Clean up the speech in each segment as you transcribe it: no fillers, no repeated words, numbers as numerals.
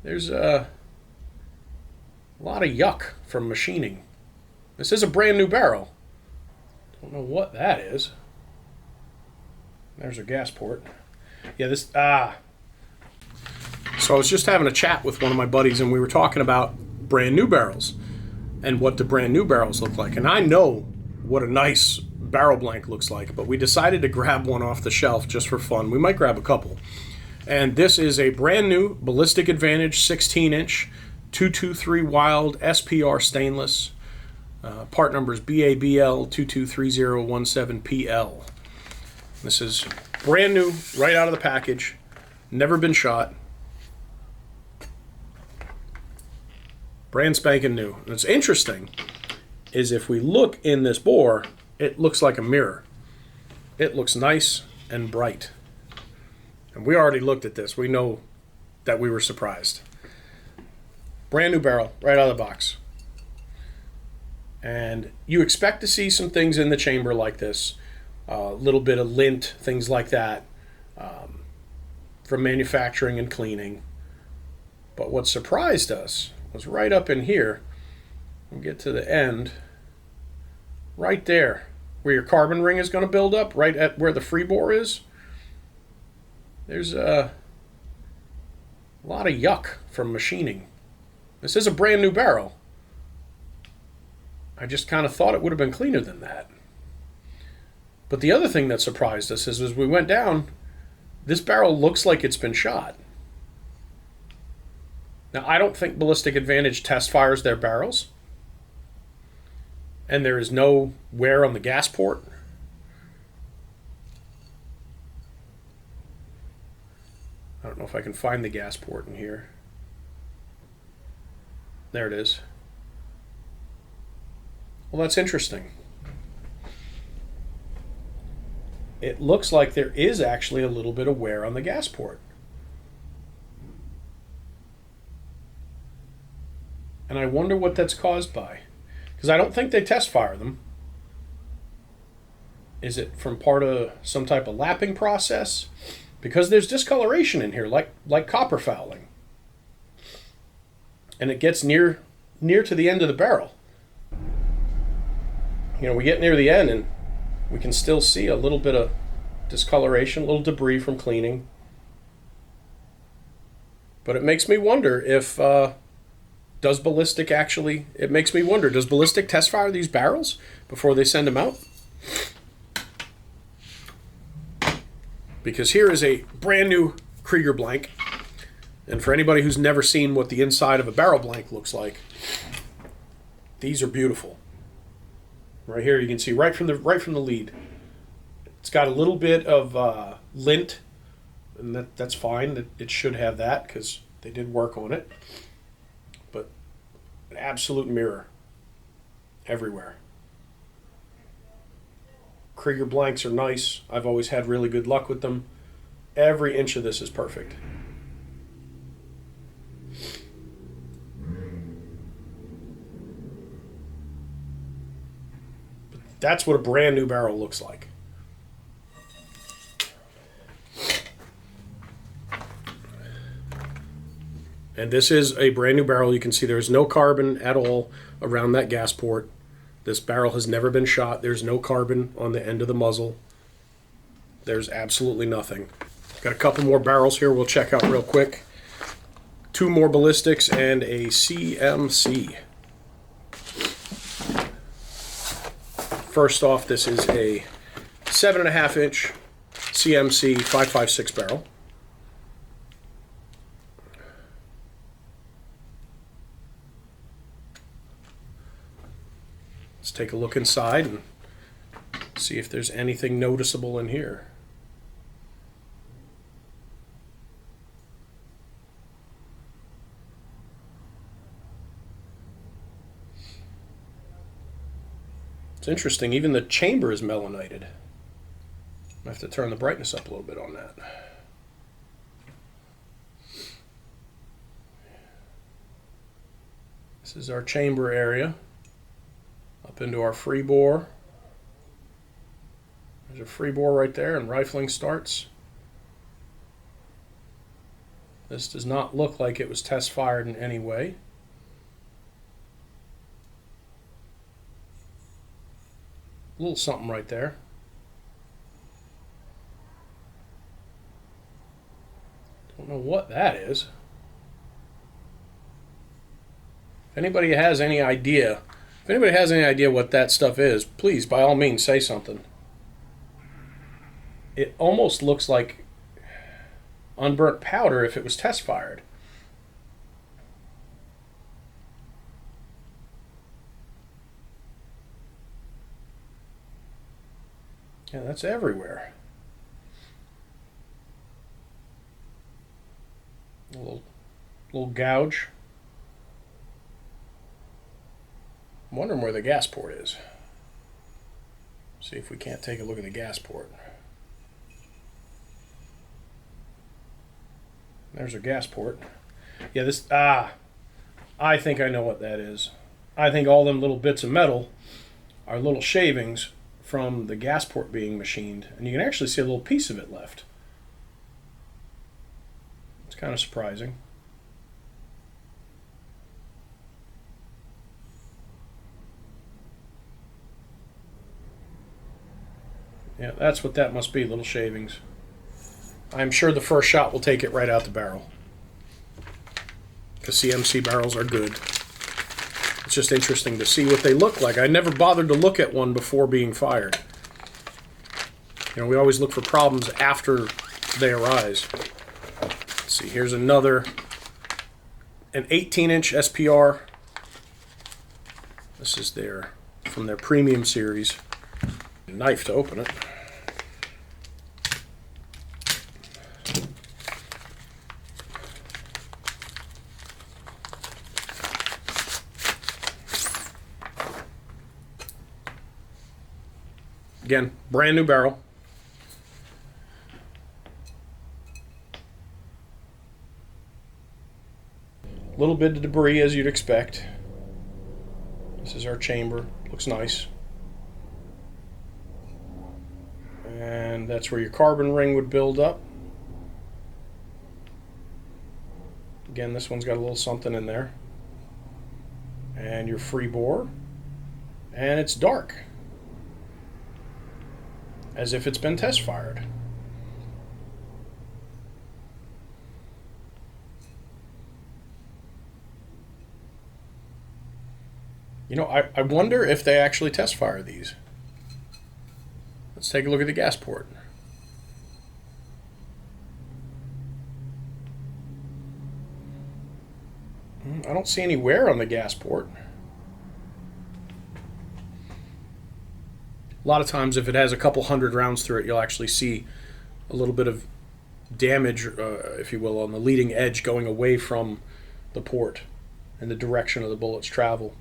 There's a lot of yuck from machining. This is a brand new barrel. Don't know what that is. There's a gas port. Yeah, this, So I was just having a chat with one of my buddies, and we were talking about brand new barrels and what the brand new barrels look like. And I know what a nice barrel blank looks like, but we decided to grab one off the shelf just for fun. We might grab a couple. And this is a brand new Ballistic Advantage 16-inch 223 Wild SPR stainless. Part number is BABL 223017PL. This is brand new, right out of the package. Never been shot. Brand spanking new. And what's interesting is if we look in this bore, it looks like a mirror. It looks nice and bright. And we already looked at this. We know that we were surprised. Brand new barrel, right out of the box. And you expect to see some things in the chamber like this. A little bit of lint, things like that, from manufacturing and cleaning. But what surprised us was right up in here. We'll get to the end. Right there, where your carbon ring is going to build up, right at where the free bore is. There's a lot of yuck from machining. This is a brand new barrel. I just kind of thought it would have been cleaner than that. But the other thing that surprised us is as we went down, this barrel looks like it's been shot. Now, I don't think Ballistic Advantage test fires their barrels. And there is no wear on the gas port. I don't know if I can find the gas port in here. There it is. Well, that's interesting. It looks like there is actually a little bit of wear on the gas port. And I wonder what that's caused by. Because I don't think they test fire them. Is it from part of some type of lapping process? Because there's discoloration in here, like copper fouling. And it gets near to the end of the barrel. You know, we get near the end and we can still see a little bit of discoloration, a little debris from cleaning. But it makes me wonder if, does Ballistic test fire these barrels before they send them out? Because here is a brand new Krieger blank. And for anybody who's never seen what the inside of a barrel blank looks like, these are beautiful. Right here you can see right from the lead. It's got a little bit of lint, and that's fine. It should have that because they did work on it. But an absolute mirror everywhere. Krieger blanks are nice. I've always had really good luck with them. Every inch of this is perfect. But that's what a brand new barrel looks like. And this is a brand new barrel. You can see there's no carbon at all around that gas port. This barrel has never been shot. There's no carbon on the end of the muzzle. There's absolutely nothing. Got a couple more barrels here we'll check out real quick. 2 more ballistics and a CMC. First off, this is a 7.5-inch CMC 5.56 barrel. Let's take a look inside and see if there's anything noticeable in here. It's interesting, even the chamber is melanated. I have to turn the brightness up a little bit on that. This is our chamber area. Up into our free bore. There's a free bore right there, and rifling starts. This does not look like it was test fired in any way. A little something right there. Don't know what that is. If anybody has any idea what that stuff is, please, by all means, say something. It almost looks like unburnt powder if it was test fired. Yeah, that's everywhere. A little gouge. I'm wondering where the gas port is. See if we can't take a look at the gas port. There's our gas port. Yeah, I think I know what that is. I think all them little bits of metal are little shavings from the gas port being machined, and you can actually see a little piece of it left. It's kind of surprising. Yeah, that's what that must be, little shavings. I'm sure the first shot will take it right out the barrel. Because CMC barrels are good. It's just interesting to see what they look like. I never bothered to look at one before being fired. You know, we always look for problems after they arise. Let's see, here's an 18-inch SPR. This is from their premium series. Knife to open it. Again, brand new barrel. A little bit of debris as you'd expect. This is our chamber. Looks nice. And that's where your carbon ring would build up. Again, this one's got a little something in there. And your free bore. And it's dark, as if it's been test fired. You know, I wonder if they actually test fire these. Let's take a look at the gas port. I don't see any wear on the gas port. A lot of times if it has a couple hundred rounds through it, you'll actually see a little bit of damage, if you will, on the leading edge going away from the port in the direction of the bullet's travel.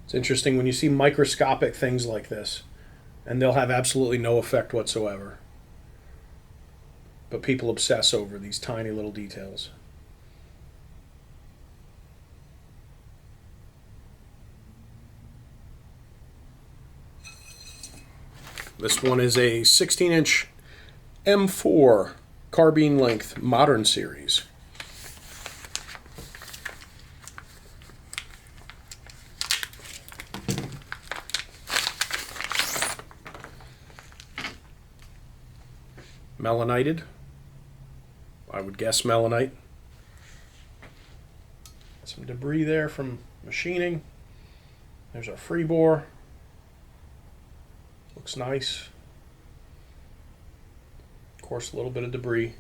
It's interesting when you see microscopic things like this, and they'll have absolutely no effect whatsoever. But people obsess over these tiny little details. This one is a 16-inch M4 carbine length modern series. Melanited. I would guess melanite. Some debris there from machining. There's our free bore. Looks nice. Of course, a little bit of debris.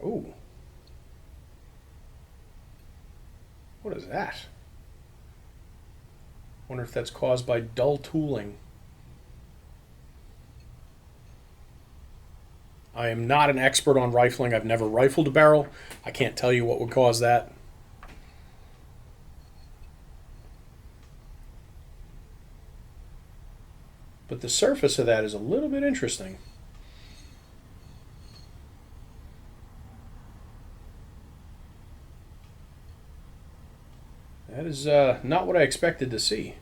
Oh. What is that? Wonder if that's caused by dull tooling. I am not an expert on rifling. I've never rifled a barrel. I can't tell you what would cause that. But the surface of that is a little bit interesting. That is not what I expected to see.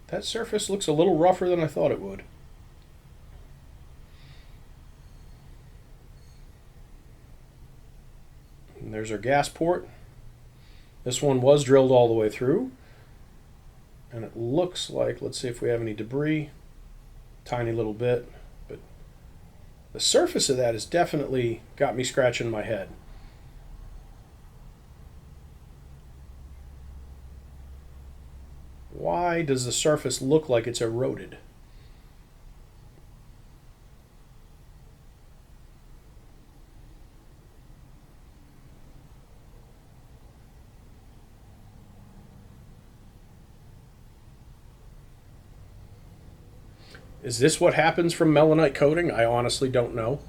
That surface looks a little rougher than I thought it would. And there's our gas port. This one was drilled all the way through. And it looks like, let's see if we have any debris. Tiny little bit. But the surface of that has definitely got me scratching my head. Why does the surface look like it's eroded? Is this what happens from melanite coating? I honestly don't know.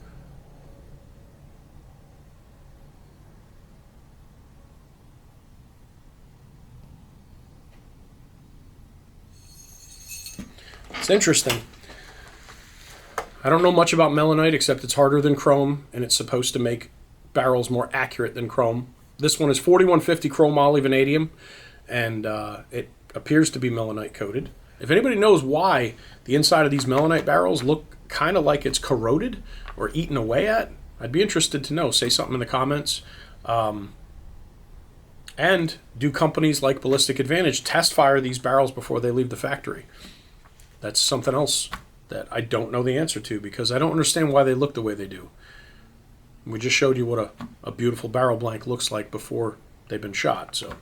It's interesting. I don't know much about melanite except it's harder than chrome and it's supposed to make barrels more accurate than chrome. This one is 4150 chrome moly vanadium and it appears to be melanite coated. If anybody knows why the inside of these melanite barrels look kind of like it's corroded or eaten away at, I'd be interested to know. Say something in the comments. And do companies like Ballistic Advantage test fire these barrels before they leave the factory? That's something else that I don't know the answer to because I don't understand why they look the way they do. We just showed you what a beautiful barrel blank looks like before they've been shot. So